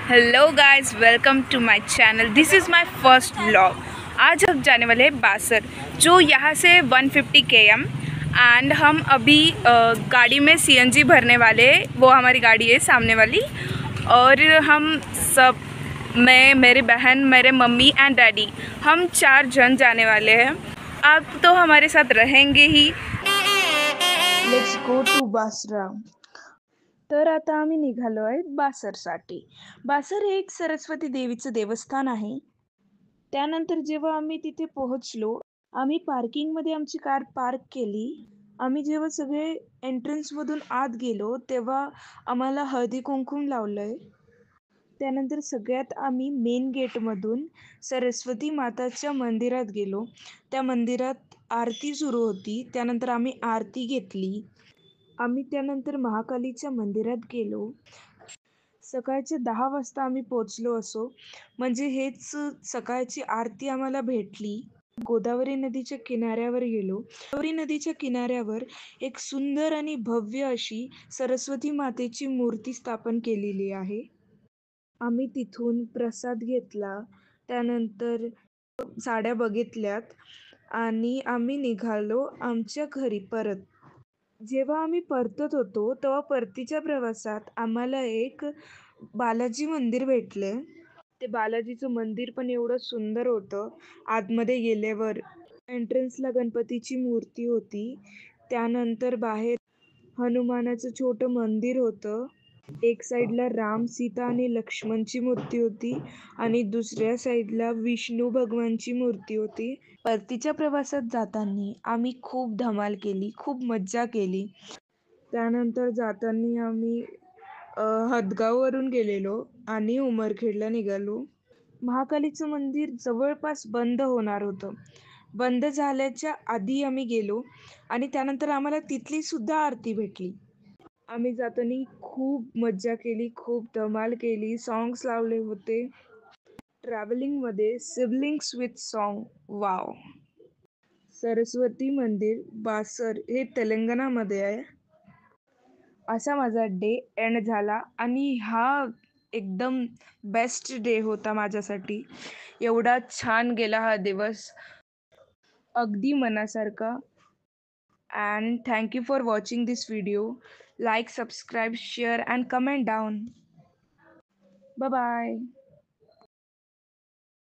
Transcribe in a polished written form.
Hello guys, welcome to my channel. This is my first vlog. आज हम जाने वाले हैं बासर, जो यहाँ से 150 km। एंड हम अभी गाड़ी में सीएनजी भरने वाले हैं। वो हमारी गाड़ी है सामने वाली। और हम सब, मैं, मेरी बहन, मेरे मम्मी एंड डैडी, हम 4 जन जाने वाले हैं। आप तो हमारे साथ रहेंगे ही। Let's go to Basara. तर आता आम्ही निघालो आहे बासरसाठी. बासर हे एक सरस्वती देवीचं देवस्थान आहे. त्यानंतर जेव्हा आम्ही तिथे पोहोचलो, आम्ही पार्किंगमध्ये आमची कार पार्क केली. आम्ही जेव्हा सगळे एंट्रन्समधून आत गेलो, तेव्हा आम्हाला हळदी-कुंकू लावलंय. त्यानंतर सगळ्यात आम्ही मेन गेटमधून सरस्वती माताच्या मंदिरात गेलो. त्या मंदिरात आरती सुरू होती. त्यानंतर आम्ही आरती घेतली. आम्ही त्यानंतर महाकालीच्या मंदिरात गेलो. सकाळचे 10 वाजता आम्ही पोहोचलो असो, म्हणजे हेच सकाळची आरती आम्हाला भेटली. गोदावरी नदीच्या किनाऱ्यावर गेलो. गोदावरी नदीच्या किनाऱ्यावर एक सुंदर आणि भव्य अशी सरस्वती मातेची मूर्ती स्थापन केलेली आहे. आम्ही तिथून प्रसाद घेतला. त्यानंतर साड्या बघितल्यात आणि आम्ही निघालो आमच्या घरी परत. जेव्हा आम्ही परतत होतो, तेव्हा परतीच्या प्रवासात आम्हाला एक बालाजी मंदिर भेटले. ते बालाजीचं मंदिर पण एवढं सुंदर होतं. आतमध्ये गेल्यावर एंट्रन्सला गणपतीची मूर्ती होती. त्यानंतर बाहेर हनुमानाचं छोटं मंदिर होतं. एक साईडला राम, सीता आणि लक्ष्मणची मूर्ती होती आणि दुसऱ्या साईडला विष्णू भगवानची मूर्ती होती. परतीच्या प्रवासात जाताना आम्ही खूप धमाल केली, खूप मज्जा केली. त्यानंतर जाताना आम्ही हदगाववरून गेलेलो आणि उमरखेडला निघालो. महाकालीचं मंदिर जवळपास बंद होणार होतं. बंद झाल्याच्या आधी आम्ही गेलो आणि त्यानंतर आम्हाला तिथली सुद्धा आरती भेटली. आम्ही जाताना खूप मज्जा केली, खूप धमाल केली. सॉन्ग्स लावले होते. ट्रॅव्हलिंगमध्ये siblings with song, wow! Saraswati मंदिर बासर हे तेलंगणामध्ये आहे. असा माझा डे एंड झाला आणि हा एकदम बेस्ट डे होता माझ्यासाठी. एवढा छान गेला हा दिवस, अगदी मनासारखा. And thank you for watching this video. Like, subscribe, share and comment down. Bye bye.